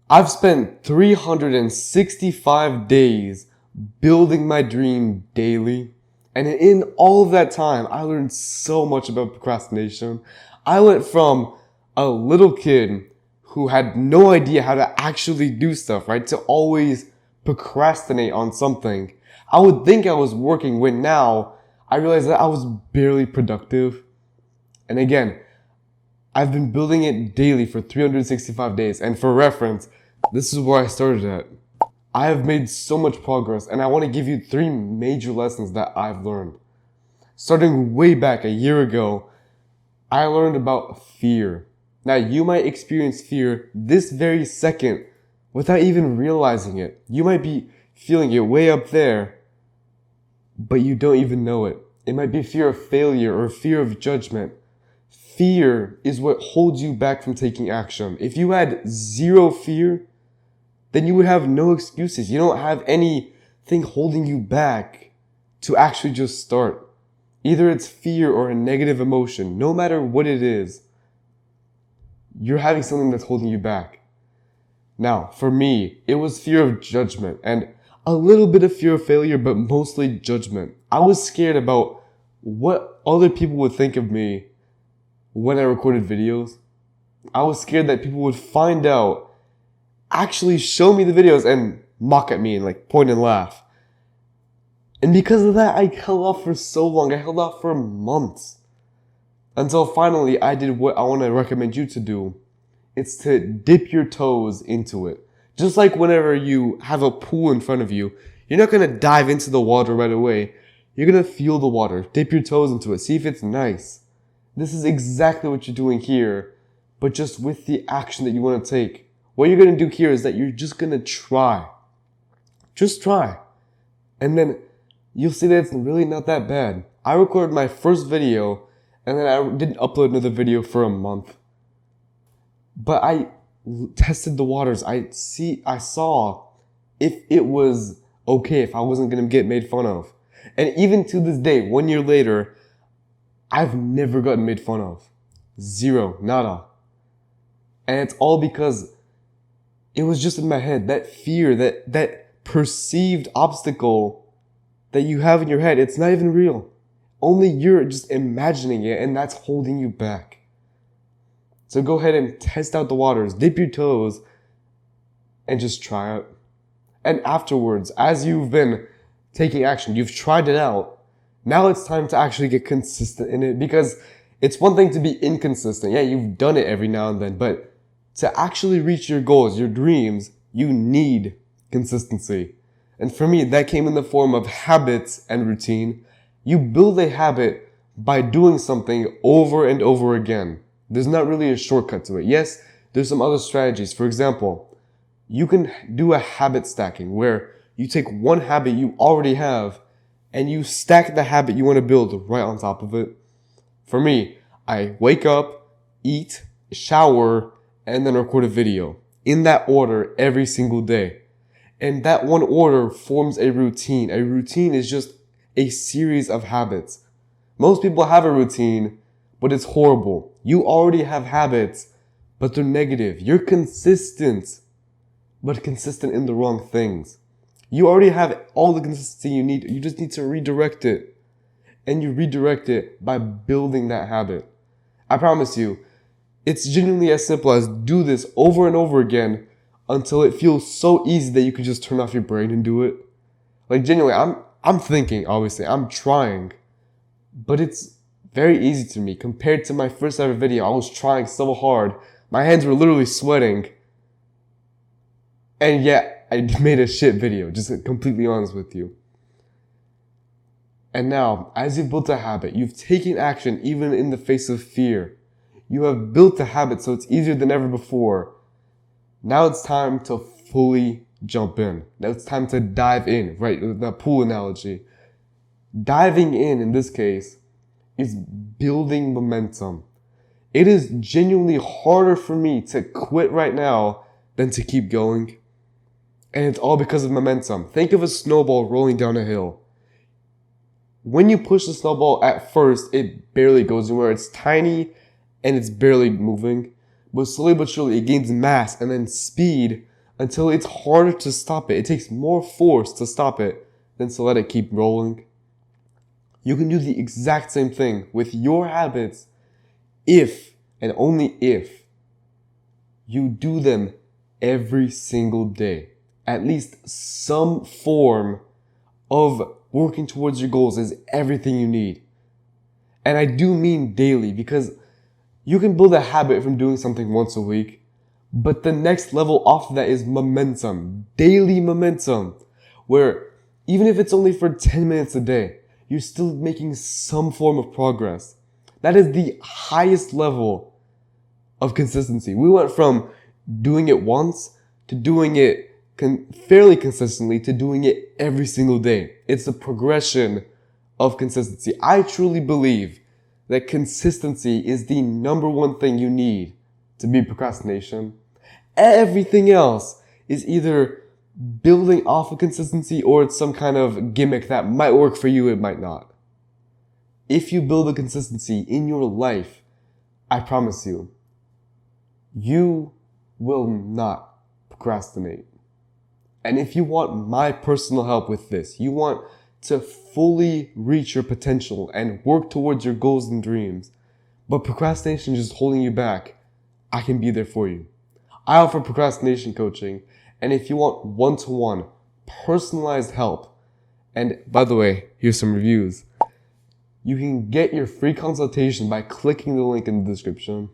I've spent 365 days building my dream daily. And in all of that time, I learned so much about procrastination. I went from a little kid who had no idea how to actually do stuff, right? To always procrastinate on something. I would think I was working when now I realized that I was barely productive. And again, I've been building it daily for 365 days. And for reference, this is where I started at. I have made so much progress, and I want to give you 3 major lessons that I've learned. Starting way back a year ago, I learned about fear. Now, you might experience fear this very second without even realizing it. You might be feeling it way up there, but you don't even know it. It might be fear of failure or fear of judgment. Fear is what holds you back from taking action. If you had zero fear, then you would have no excuses. You don't have anything holding you back to actually just start. Either it's fear or a negative emotion. No matter what it is, you're having something that's holding you back. Now, for me, it was fear of judgment and a little bit of fear of failure, but mostly judgment. I was scared about what other people would think of me when I recorded videos. I was scared that people would find out, actually show me the videos and mock at me and like point and laugh. And because of that, I held off for so long. I held off for months. Until finally I did what I want to recommend you to do. It's to dip your toes into it. Just like whenever you have a pool in front of you, you're not going to dive into the water right away. You're going to feel the water. Dip your toes into it. See if it's nice. This is exactly what you're doing here, but just with the action that you want to take. What you're going to do here is that you're just going to try. Just try. And then you'll see that it's really not that bad. I recorded my first video and then I didn't upload another video for a month. But I tested the waters. I saw if it was okay, if I wasn't going to get made fun of. And even to this day, 1 year later, I've never gotten made fun of. Zero. Nada. And it's all because it was just in my head. That fear, that perceived obstacle that you have in your head, it's not even real. Only you're just imagining it, and that's holding you back. So go ahead and test out the waters, dip your toes, and just try it. And afterwards, as you've been taking action, you've tried it out, now it's time to actually get consistent in it, because it's one thing to be inconsistent. Yeah, you've done it every now and then, but to actually reach your goals, your dreams, you need consistency. And for me, that came in the form of habits and routine. You build a habit by doing something over and over again. There's not really a shortcut to it. Yes, there's some other strategies. For example, you can do a habit stacking where you take one habit you already have and you stack the habit you want to build right on top of it. For me, I wake up, eat, shower, and then record a video in that order every single day. And that one order forms a routine. A routine is just a series of habits. Most people have a routine, but it's horrible. You already have habits, but they're negative. You're consistent, but consistent in the wrong things. You already have all the consistency you need. You just need to redirect it. And you redirect it by building that habit. I promise you, it's genuinely as simple as do this over and over again until it feels so easy that you can just turn off your brain and do it. Like genuinely, I'm thinking, obviously, I'm trying, but it's very easy to me. Compared to my first ever video, I was trying so hard. My hands were literally sweating. And yet, I made a shit video, just completely honest with you. And now, as you've built a habit, you've taken action even in the face of fear. You have built a habit so it's easier than ever before. Now it's time to fully jump in. Now it's time to dive in, right? The pool analogy. Diving in this case, is building momentum. It is genuinely harder for me to quit right now than to keep going. And it's all because of momentum. Think of a snowball rolling down a hill. When you push the snowball at first, it barely goes anywhere. It's tiny and it's barely moving. But slowly but surely, it gains mass and then speed until it's harder to stop it. It takes more force to stop it than to let it keep rolling. You can do the exact same thing with your habits if and only if you do them every single day. At least some form of working towards your goals is everything you need. And I do mean daily, because you can build a habit from doing something once a week, but the next level off of that is momentum, daily momentum, where even if it's only for 10 minutes a day, you're still making some form of progress. That is the highest level of consistency. We went from doing it once to doing it fairly consistently to doing it every single day. It's a progression of consistency. I truly believe that consistency is the number one thing you need to beat procrastination. Everything else is either building off of consistency or it's some kind of gimmick that might work for you, it might not. If you build a consistency in your life, I promise you, you will not procrastinate. And if you want my personal help with this, you want to fully reach your potential and work towards your goals and dreams, but procrastination is just holding you back, I can be there for you. I offer procrastination coaching, and if you want one-to-one personalized help, and by the way, here's some reviews, you can get your free consultation by clicking the link in the description.